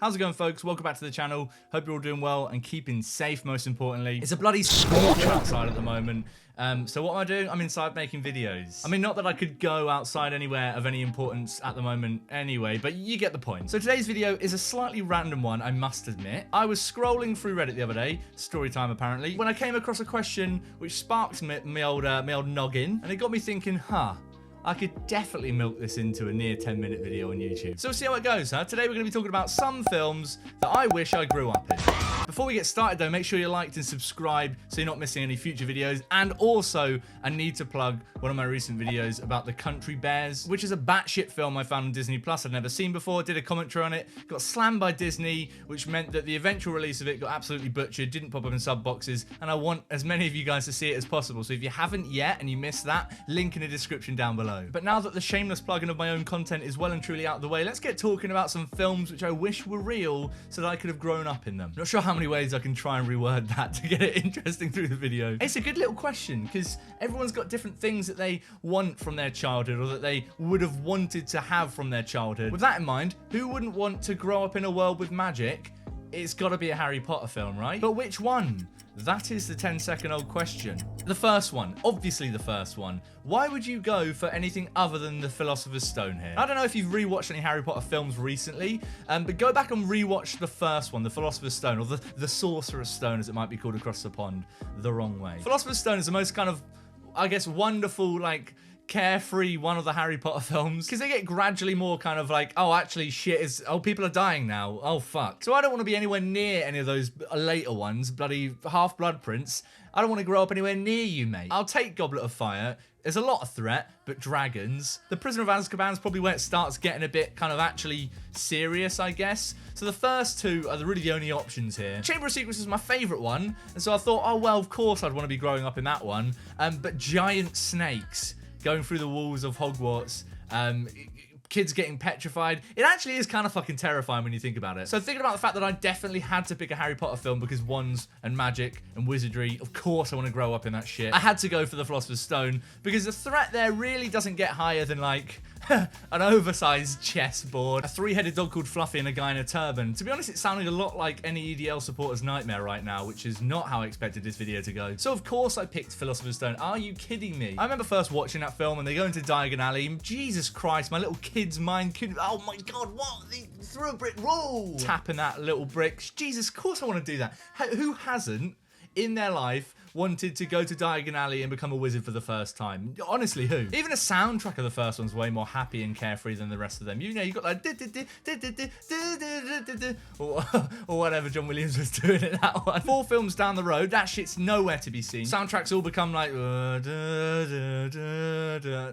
How's it going, folks? Welcome back to the channel. Hope you're all doing well and keeping safe, most importantly. It's a bloody scorch outside at the moment. So what am I doing? I'm inside making videos. I mean, not that I could go outside anywhere of any importance at the moment anyway, but you get the point. So today's video is a slightly random one, I must admit. I was scrolling through Reddit the other day, story time apparently, when I came across a question which sparked me old noggin, and it got me thinking, I could definitely milk this into a near 10-minute video on YouTube. So we'll see how it goes, huh? Today we're going to be talking about some films that I wish I grew up in. Before we get started though, make sure you liked and subscribe so you're not missing any future videos. And also, I need to plug one of my recent videos about The Country Bears, which is a batshit film I found on Disney Plus I'd never seen before, did a commentary on it, got slammed by Disney, which meant that the eventual release of it got absolutely butchered, didn't pop up in sub boxes, and I want as many of you guys to see it as possible. So if you haven't yet and you missed that, link in the description down below. But now that the shameless plugging of my own content is well and truly out of the way, let's get talking about some films which I wish were real so that I could have grown up in them. Not sure how many ways I can try and reword that to get it interesting through the video. It's a good little question because everyone's got different things that they want from their childhood or that they would have wanted to have from their childhood. With that in mind, who wouldn't want to grow up in a world with magic? It's got to be a Harry Potter film, right? But which one? That is the 10-second-old question. The first one, obviously the first one. Why would you go for anything other than the Philosopher's Stone here? I don't know if you've rewatched any Harry Potter films recently, but go back and rewatch the first one, the Philosopher's Stone, or the Sorcerer's Stone as it might be called across the pond, the wrong way. Philosopher's Stone is the most kind of, I guess, wonderful, like, carefree one of the Harry Potter films, because they get gradually more kind of like, oh, actually shit is, oh, people are dying now, oh fuck. So I don't want to be anywhere near any of those later ones, bloody Half-Blood Prince. I don't want to grow up anywhere near you, mate. I'll take Goblet of Fire. There's a lot of threat, but dragons. The Prisoner of Azkaban's probably where it starts getting a bit kind of actually serious, I guess. So the first two are really the only options here. Chamber of Secrets is my favourite one, and so I thought, oh well, of course I'd want to be growing up in that one. But giant snakes going through the walls of Hogwarts, kids getting petrified. It actually is kind of fucking terrifying when you think about it. So thinking about the fact that I definitely had to pick a Harry Potter film because wands and magic and wizardry, of course I want to grow up in that shit. I had to go for the Philosopher's Stone because the threat there really doesn't get higher than like an oversized chessboard, a three-headed dog called Fluffy, and a guy in a turban. To be honest, it's sounding a lot like any EDL supporter's nightmare right now, which is not how I expected this video to go. So of course I picked Philosopher's Stone. Are you kidding me? I remember first watching that film and they go into Diagon Alley. Jesus Christ, my little kid's mind couldn't, oh my god, what? They threw a brick wall. Tapping that little brick. Jesus, of course I want to do that. Who hasn't in their life wanted to go to Diagon Alley and become a wizard for the first time? Honestly, who? Even a soundtrack of the first one's way more happy and carefree than the rest of them. You know, you got like or whatever John Williams was doing in that one. 4 films down the road, that shit's nowhere to be seen. Soundtracks all become like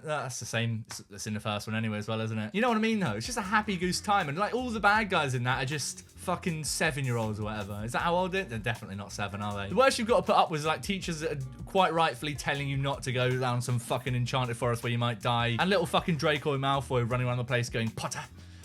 that's the same. That's in the first one anyway as well, isn't it? You know what I mean though? It's just a happy goose time, and like all the bad guys in that are just fucking 7-year-olds or whatever. Is that how old it? They're definitely not 7, are they? The worst you've got to put up with is like teachers that are quite rightfully telling you not to go down some fucking enchanted forest where you might die, and little fucking Draco Malfoy running around the place going, Potter,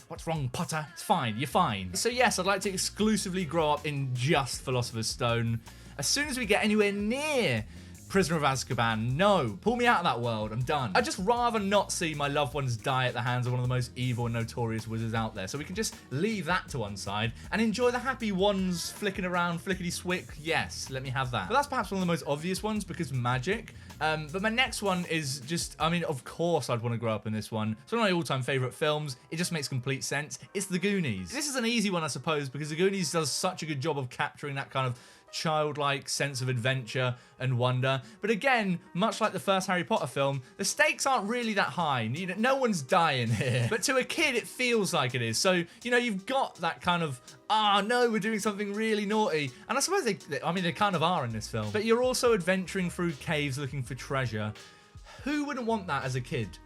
what's wrong, Potter? It's fine, you're fine. So yes, I'd like to exclusively grow up in just Philosopher's Stone. As soon as we get anywhere near Prisoner of Azkaban, no, pull me out of that world, I'm done. I'd just rather not see my loved ones die at the hands of one of the most evil and notorious wizards out there, so we can just leave that to one side and enjoy the happy wands flicking around, flickety-swick. Yes, let me have that. But that's perhaps one of the most obvious ones because magic. But my next one is just, I mean, of course I'd want to grow up in this one. It's one of my all-time favourite films. It just makes complete sense. It's The Goonies. This is an easy one, I suppose, because The Goonies does such a good job of capturing that kind of childlike sense of adventure and wonder. But again, much like the first Harry Potter film, the stakes aren't really that high. You know, no one's dying here. But to a kid, it feels like it is. So, you know, you've got that kind of, no, we're doing something really naughty. And I suppose they kind of are in this film. But you're also adventuring through caves looking for treasure. Who wouldn't want that as a kid?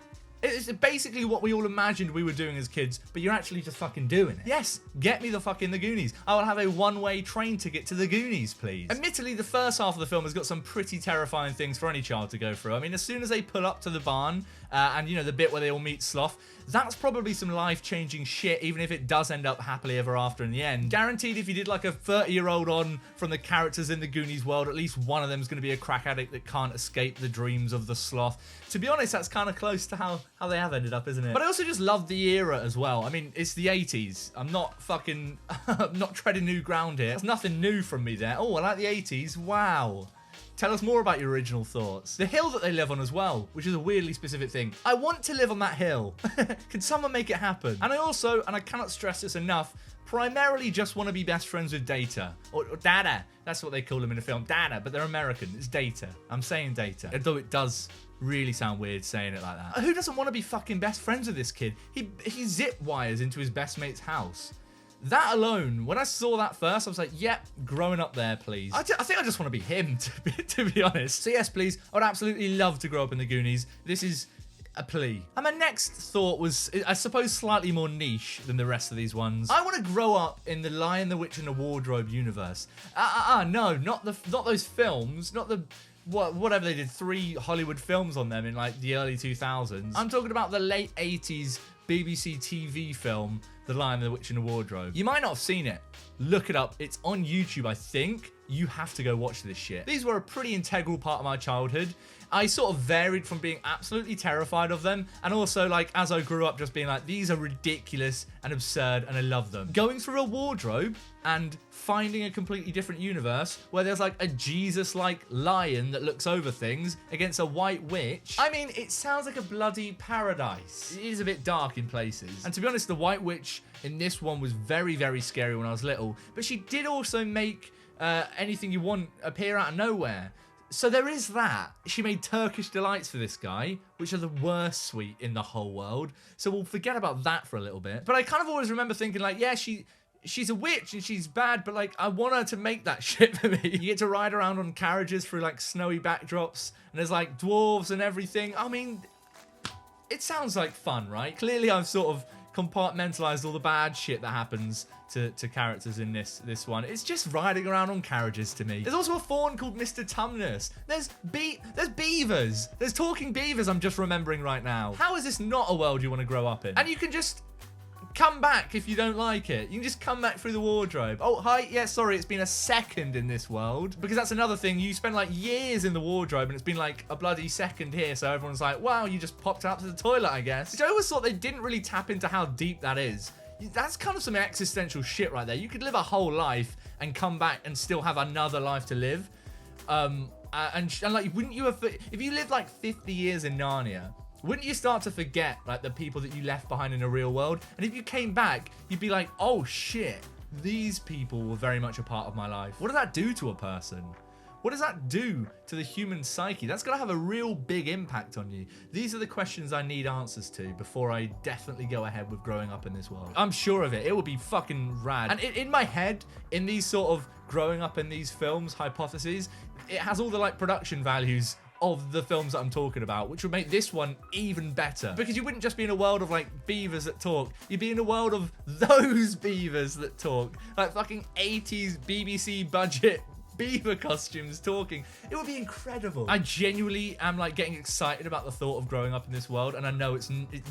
It's basically what we all imagined we were doing as kids, but you're actually just fucking doing it. Yes, get me the fucking The Goonies. I will have a one-way train ticket to The Goonies, please. Admittedly, the first half of the film has got some pretty terrifying things for any child to go through. I mean, as soon as they pull up to the barn and, you know, the bit where they all meet Sloth. That's probably some life-changing shit, even if it does end up happily ever after in the end. Guaranteed, if you did like a 30-year-old on from the characters in the Goonies world, at least one of them is going to be a crack addict that can't escape the dreams of the Sloth. To be honest, that's kind of close to how they have ended up, isn't it? But I also just love the era as well. I mean, it's the 80s. I'm not fucking... I'm not treading new ground here. There's nothing new from me there. Oh, I like the 80s. Wow. Tell us more about your original thoughts. The hill that they live on as well, which is a weirdly specific thing. I want to live on that hill. Can someone make it happen? And I also, and I cannot stress this enough, primarily just want to be best friends with Data. Or Data. That's what they call him in the film. Data, but they're American. It's Data. I'm saying Data. Although it does really sound weird saying it like that. Who doesn't want to be fucking best friends with this kid? He zip wires into his best mate's house. That alone, when I saw that first, I was like, yep, growing up there, please. I think I just want to be him, to be honest. So yes, please, I would absolutely love to grow up in the Goonies. This is a plea. And my next thought was, I suppose, slightly more niche than the rest of these ones. I want to grow up in the Lion, the Witch, and the Wardrobe universe. No, not those films, not the... whatever they did, 3 Hollywood films on them in like the early 2000s. I'm talking about the late 80s BBC TV film, The Lion, the Witch and the Wardrobe. You might not have seen it. Look it up. It's on YouTube, I think. You have to go watch this shit. These were a pretty integral part of my childhood. I sort of varied from being absolutely terrified of them and also, like, as I grew up, just being like, these are ridiculous and absurd and I love them. Going through a wardrobe and finding a completely different universe where there's like a Jesus-like lion that looks over things against a white witch. I mean, it sounds like a bloody paradise. It is a bit dark in places. And to be honest, the white witch in this one was very, very scary when I was little, but she did also make anything you want appear out of nowhere. So there is that. She made Turkish delights for this guy, which are the worst sweet in the whole world. So we'll forget about that for a little bit. But I kind of always remember thinking like, yeah, she's a witch and she's bad, but like I want her to make that shit for me. You get to ride around on carriages through like snowy backdrops and there's like dwarves and everything. I mean, it sounds like fun, right? Clearly I've sort of compartmentalized all the bad shit that happens to characters in this one. It's just riding around on carriages to me. There's also a fawn called Mr. Tumnus. There's beavers. There's talking beavers I'm just remembering right now. How is this not a world you want to grow up in? And you can just come back if you don't like it. You can just come back through the wardrobe. Oh, hi. Yeah, sorry, it's been a second in this world. Because that's another thing. You spend like years in the wardrobe and it's been like a bloody second here. So everyone's like, wow, you just popped out to the toilet, I guess. Which I always thought they didn't really tap into how deep that is. That's kind of some existential shit right there. You could live a whole life and come back and still have another life to live. And like, wouldn't you have, if you lived like 50 years in Narnia, wouldn't you start to forget like the people that you left behind in the real world? And if you came back, you'd be like, oh shit, these people were very much a part of my life. What does that do to a person? What does that do to the human psyche? That's gonna have a real big impact on you. These are the questions I need answers to before I definitely go ahead with growing up in this world. I'm sure of it. It would be fucking rad. And in my head, in these sort of growing up in these films hypotheses, it has all the like production values of the films that I'm talking about, which would make this one even better. Because you wouldn't just be in a world of like beavers that talk, you'd be in a world of those beavers that talk. Like fucking 80s BBC budget beaver costumes talking. It would be incredible. I genuinely am like getting excited about the thought of growing up in this world, and I know it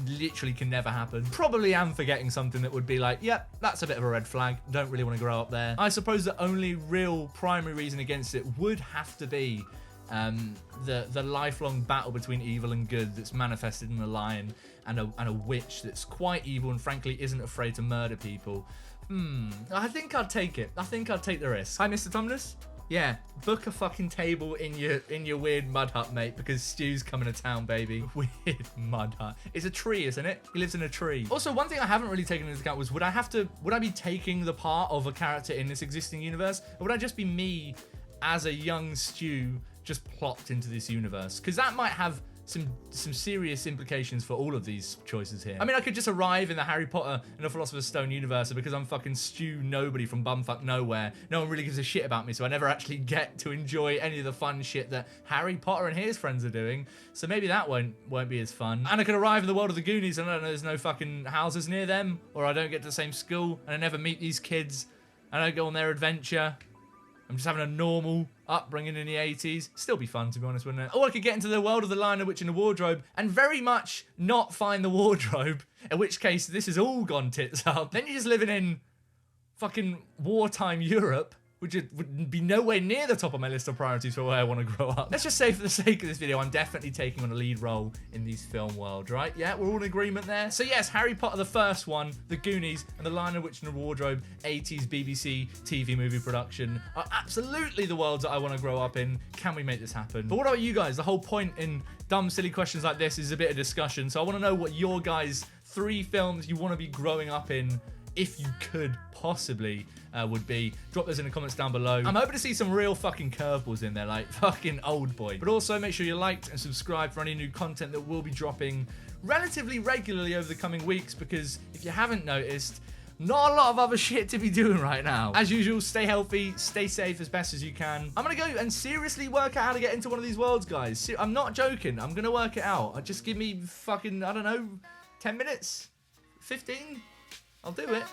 literally can never happen. Probably am forgetting something that would be like, yep, that's a bit of a red flag. Don't really want to grow up there. I suppose the only real primary reason against it would have to be the lifelong battle between evil and good that's manifested in a lion and a witch that's quite evil and frankly isn't afraid to murder people. I think I'd take it. I think I'd take the risk. Hi, Mr. Tumnus. Yeah, book a fucking table in your weird mud hut, mate, because Stu's coming to town, baby. Weird mud hut. It's a tree, isn't it? He lives in a tree. Also, one thing I haven't really taken into account was would I be taking the part of a character in this existing universe, or would I just be me as a young Stu just plopped into this universe? Because that might have some serious implications for all of these choices here. I mean, I could just arrive in the Harry Potter and the Philosopher's Stone universe, and because I'm fucking Stu nobody from bumfuck nowhere, no one really gives a shit about me, so I never actually get to enjoy any of the fun shit that Harry Potter and his friends are doing. So maybe that won't be as fun. And I could arrive in the world of the Goonies and I don't know, there's no fucking houses near them, or I don't get to the same school and I never meet these kids and I don't go on their adventure. I'm just having a normal upbringing in the 80s. Still be fun, to be honest, wouldn't it? Or I could get into the world of The Lion, the Witch and the Wardrobe and very much not find the wardrobe, in which case this has all gone tits up. Then you're just living in fucking wartime Europe, which would be nowhere near the top of my list of priorities for where I want to grow up. Let's just say, for the sake of this video, I'm definitely taking on a lead role in these film world, right? Yeah, we're all in agreement there. So yes, Harry Potter, the first one, The Goonies, and The Lion, the Witch and the Wardrobe, 80s BBC TV movie production, are absolutely the worlds that I want to grow up in. Can we make this happen? But what about you guys? The whole point in dumb, silly questions like this is a bit of discussion. So I want to know what your guys' 3 films you want to be growing up in, if you could possibly, would be. Drop those in the comments down below. I'm hoping to see some real fucking curveballs in there, like fucking Old Boy. But also make sure you liked and subscribe for any new content that will be dropping relatively regularly over the coming weeks, because if you haven't noticed, not a lot of other shit to be doing right now. As usual, stay healthy, stay safe as best as you can. I'm gonna go and seriously work out how to get into one of these worlds, guys. I'm not joking. I'm gonna work it out. Just give me fucking, I don't know, 10 minutes? 15? I'll do it.